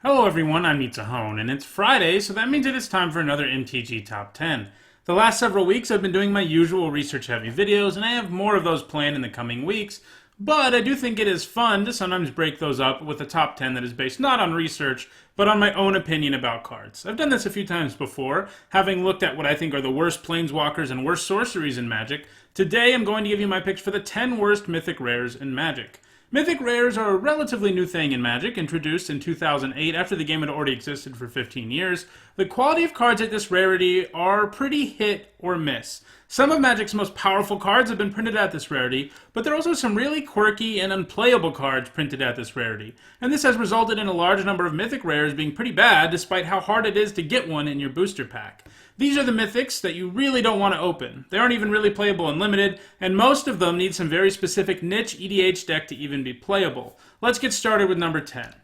Hello everyone, I'm Hone, and it's Friday, so that means it is time for another MTG Top 10. The last several weeks I've been doing my usual research-heavy videos, and I have more of those planned in the coming weeks, but I do think it is fun to sometimes break those up with a top 10 that is based not on research, but on my own opinion about cards. I've done this a few times before, having looked at what I think are the worst planeswalkers and worst sorceries in Magic. Today I'm going to give you my picks for the 10 worst Mythic rares in Magic. Mythic rares are a relatively new thing in Magic, introduced in 2008 after the game had already existed for 15 years. The quality of cards at this rarity are pretty hit or miss. Some of Magic's most powerful cards have been printed at this rarity, but there are also some really quirky and unplayable cards printed at this rarity. And this has resulted in a large number of Mythic rares being pretty bad, despite how hard it is to get one in your booster pack. These are the Mythics that you really don't want to open. They aren't even really playable in Limited, and most of them need some very specific niche EDH deck to even be playable. Let's get started with number 10. At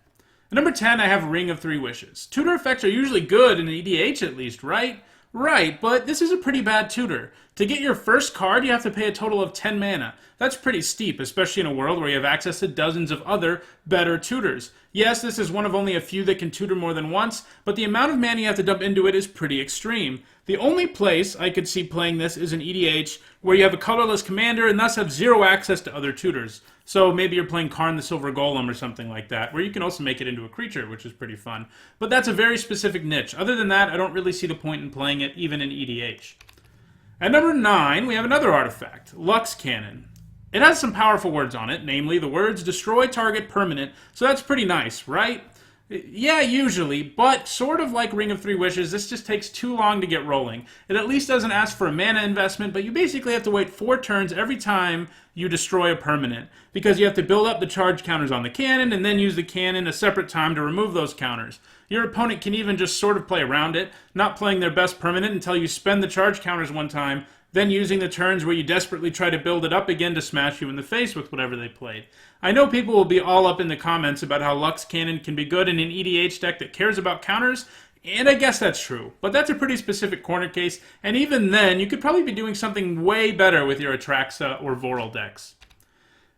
number 10, I have Ring of Three Wishes. Tutor effects are usually good in EDH at least, right? Right, but this is a pretty bad tutor. To get your first card, you have to pay a total of 10 mana. That's pretty steep, especially in a world where you have access to dozens of other, better tutors. Yes, this is one of only a few that can tutor more than once, but the amount of mana you have to dump into it is pretty extreme. The only place I could see playing this is in EDH, where you have a colorless commander and thus have zero access to other tutors. So maybe you're playing Karn the Silver Golem or something like that, where you can also make it into a creature, which is pretty fun. But that's a very specific niche. Other than that, I don't really see the point in playing it, even in EDH. At number 9, we have another artifact, Lux Cannon. It has some powerful words on it, namely the words destroy target permanent, so that's pretty nice, right? Yeah, usually, but sort of like Ring of Three Wishes, this just takes too long to get rolling. It at least doesn't ask for a mana investment, but you basically have to wait 4 turns every time you destroy a permanent, because you have to build up the charge counters on the cannon and then use the cannon a separate time to remove those counters. Your opponent can even just sort of play around it, not playing their best permanent until you spend the charge counters one time, then using the turns where you desperately try to build it up again to smash you in the face with whatever they played. I know people will be all up in the comments about how Lux Cannon can be good in an EDH deck that cares about counters, and I guess that's true. But that's a pretty specific corner case, and even then, you could probably be doing something way better with your Atraxa or Voral decks.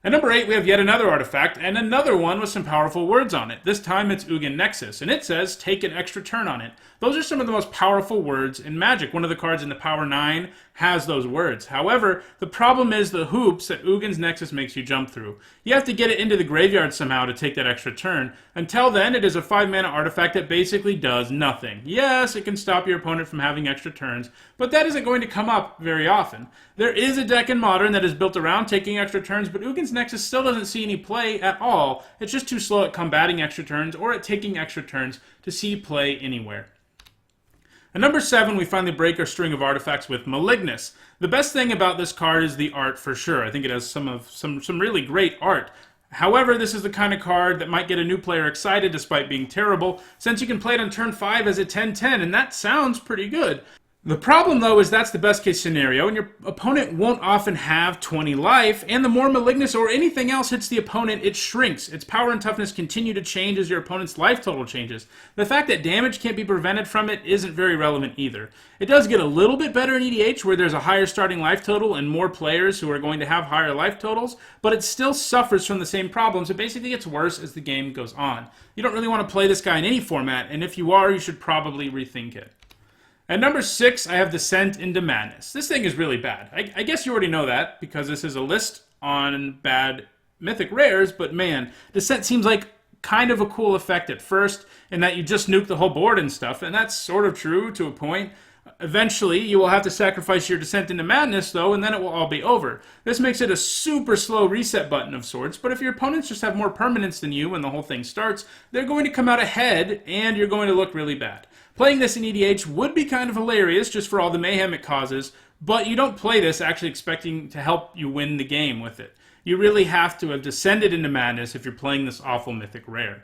At number 8, we have yet another artifact, and another one with some powerful words on it. This time it's Ugin Nexus, and it says, take an extra turn on it. Those are some of the most powerful words in Magic. One of the cards in the Power 9 has those words. However, the problem is the hoops that Ugin's Nexus makes you jump through. You have to get it into the graveyard somehow to take that extra turn. Until then, it is a 5-mana artifact that basically does nothing. Yes, it can stop your opponent from having extra turns, but that isn't going to come up very often. There is a deck in Modern that is built around taking extra turns, but Ugin's Nexus still doesn't see any play at all. It's just too slow at combating extra turns or at taking extra turns to see play anywhere. At number 7, we finally break our string of artifacts with Malignus. The best thing about this card is the art for sure. I think it has some really great art. However, this is the kind of card that might get a new player excited despite being terrible, since you can play it on turn 5 as a 10-10, and that sounds pretty good. The problem, though, is that's the best case scenario, and your opponent won't often have 20 life, and the more Malignus or anything else hits the opponent, it shrinks. Its power and toughness continue to change as your opponent's life total changes. The fact that damage can't be prevented from it isn't very relevant either. It does get a little bit better in EDH, where there's a higher starting life total and more players who are going to have higher life totals, but it still suffers from the same problems. It basically gets worse as the game goes on. You don't really want to play this guy in any format, and if you are, you should probably rethink it. At number 6, I have Descent into Madness. This thing is really bad. I guess you already know that, because this is a list on bad Mythic rares, but man, Descent seems like kind of a cool effect at first, in that you just nuke the whole board and stuff, and that's sort of true to a point. Eventually, you will have to sacrifice your Descent into Madness, though, and then it will all be over. This makes it a super slow reset button of sorts, but if your opponents just have more permanents than you when the whole thing starts, they're going to come out ahead, and you're going to look really bad. Playing this in EDH would be kind of hilarious just for all the mayhem it causes, but you don't play this actually expecting to help you win the game with it. You really have to have descended into madness if you're playing this awful Mythic rare.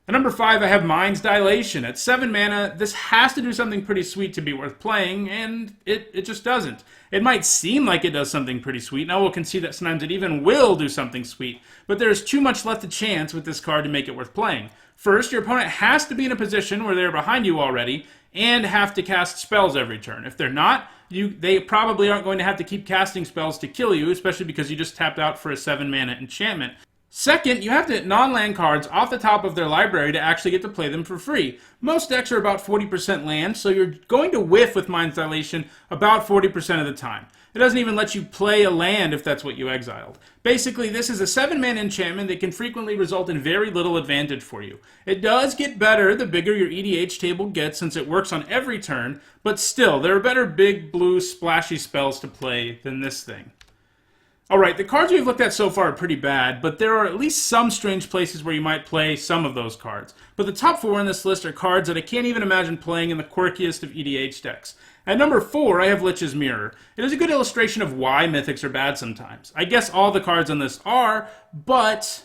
At number 5, I have Mind's Dilation. At 7 mana, this has to do something pretty sweet to be worth playing, and it just doesn't. It might seem like it does something pretty sweet, and I will concede that sometimes it even will do something sweet, but there's too much left to chance with this card to make it worth playing. First, your opponent has to be in a position where they're behind you already, and have to cast spells every turn. If they're not, they probably aren't going to have to keep casting spells to kill you, especially because you just tapped out for a 7-mana enchantment. Second, you have to hit non-land cards off the top of their library to actually get to play them for free. Most decks are about 40% land, so you're going to whiff with Mind's Dilation about 40% of the time. It doesn't even let you play a land if that's what you exiled. Basically, this is a 7-mana enchantment that can frequently result in very little advantage for you. It does get better the bigger your EDH table gets since it works on every turn, but still, there are better big blue splashy spells to play than this thing. Alright, the cards we've looked at so far are pretty bad, but there are at least some strange places where you might play some of those cards. But the top 4 on this list are cards that I can't even imagine playing in the quirkiest of EDH decks. At number 4, I have Lich's Mirror. It is a good illustration of why Mythics are bad sometimes. I guess all the cards on this are, but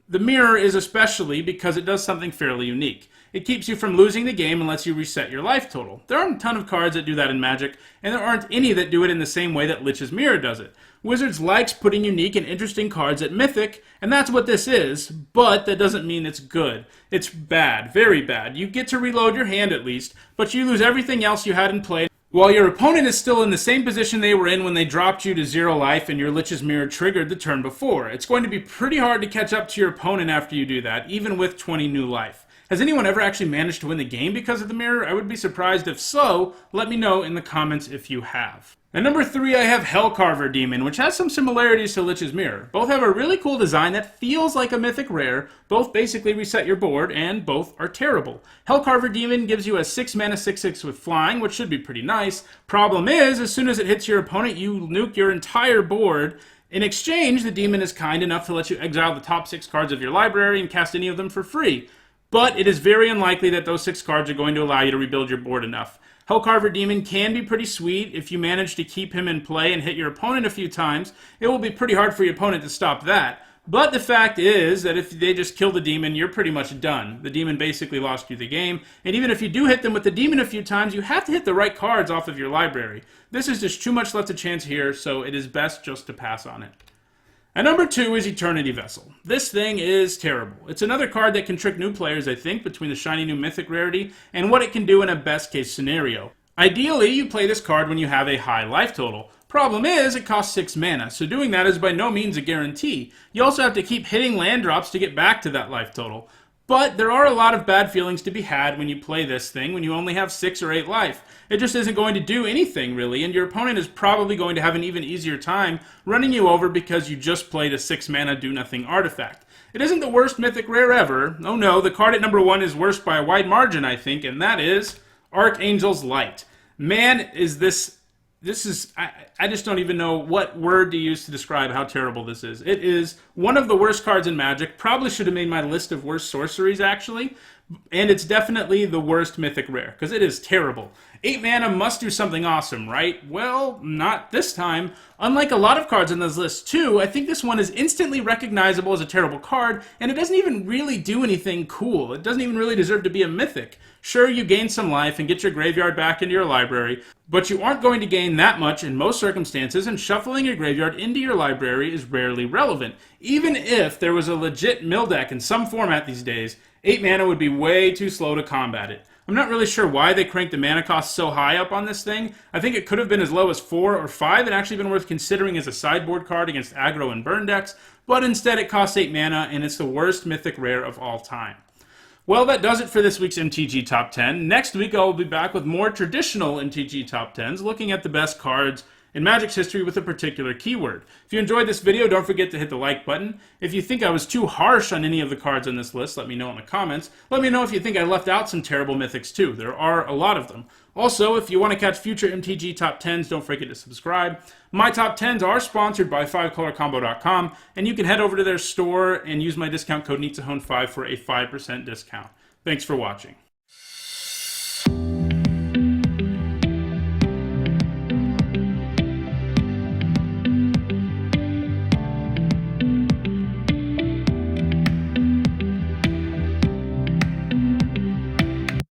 the Mirror is especially because it does something fairly unique. It keeps you from losing the game and lets you reset your life total. There aren't a ton of cards that do that in Magic, and there aren't any that do it in the same way that Lich's Mirror does it. Wizards likes putting unique and interesting cards at Mythic, and that's what this is, but that doesn't mean it's good. It's bad, very bad. You get to reload your hand at least, but you lose everything else you had in play, while your opponent is still in the same position they were in when they dropped you to 0 life and your Lich's Mirror triggered the turn before. It's going to be pretty hard to catch up to your opponent after you do that, even with 20 new life. Has anyone ever actually managed to win the game because of the Mirror? I would be surprised if so. Let me know in the comments if you have. At number 3, I have Hellcarver Demon, which has some similarities to Lich's Mirror. Both have a really cool design that feels like a Mythic rare, both basically reset your board, and both are terrible. Hellcarver Demon gives you a 6-mana 6/6 with flying, which should be pretty nice. Problem is, as soon as it hits your opponent, you nuke your entire board. In exchange, the demon is kind enough to let you exile the top 6 cards of your library and cast any of them for free. But it is very unlikely that those 6 cards are going to allow you to rebuild your board enough. Hellcarver Demon can be pretty sweet if you manage to keep him in play and hit your opponent a few times. It will be pretty hard for your opponent to stop that. But the fact is that if they just kill the demon, you're pretty much done. The demon basically lost you the game. And even if you do hit them with the demon a few times, you have to hit the right cards off of your library. This is just too much left to chance here, so it is best just to pass on it. At number 2 is Eternity Vessel. This thing is terrible. It's another card that can trick new players, I think, between the shiny new Mythic rarity and what it can do in a best case scenario. Ideally, you play this card when you have a high life total. Problem is, it costs 6 mana, so doing that is by no means a guarantee. You also have to keep hitting land drops to get back to that life total. But there are a lot of bad feelings to be had when you play this thing when you only have 6 or 8 life. It just isn't going to do anything, really, and your opponent is probably going to have an even easier time running you over because you just played a 6-mana do-nothing artifact. It isn't the worst Mythic rare ever. Oh no, the card at number 1 is worse by a wide margin, I think, and that is Archangel's Light. Man, is this is, I just don't even know what word to use to describe how terrible this is. It is one of the worst cards in Magic. Probably should have made my list of worst sorceries, actually. And it's definitely the worst Mythic rare, because it is terrible. 8 mana must do something awesome, right? Well, not this time. Unlike a lot of cards on this list, too, I think this one is instantly recognizable as a terrible card, and it doesn't even really do anything cool. It doesn't even really deserve to be a Mythic. Sure, you gain some life and get your graveyard back into your library, but you aren't going to gain that much in most circumstances, and shuffling your graveyard into your library is rarely relevant. Even if there was a legit mill deck in some format these days, 8 mana would be way too slow to combat it. I'm not really sure why they cranked the mana cost so high up on this thing. I think it could have been as low as 4 or 5 and actually been worth considering as a sideboard card against aggro and burn decks, but instead it costs 8 mana and it's the worst Mythic rare of all time. Well, that does it for this week's MTG Top 10. Next week I will be back with more traditional MTG Top 10s, looking at the best cards in Magic's history with a particular keyword. If you enjoyed this video, don't forget to hit the like button. If you think I was too harsh on any of the cards on this list, let me know in the comments. Let me know if you think I left out some terrible Mythics too. There are a lot of them. Also, if you want to catch future MTG Top 10s, don't forget to subscribe. My Top 10s are sponsored by 5colorcombo.com, and you can head over to their store and use my discount code NEETSAHONE5 for a 5% discount. Thanks for watching.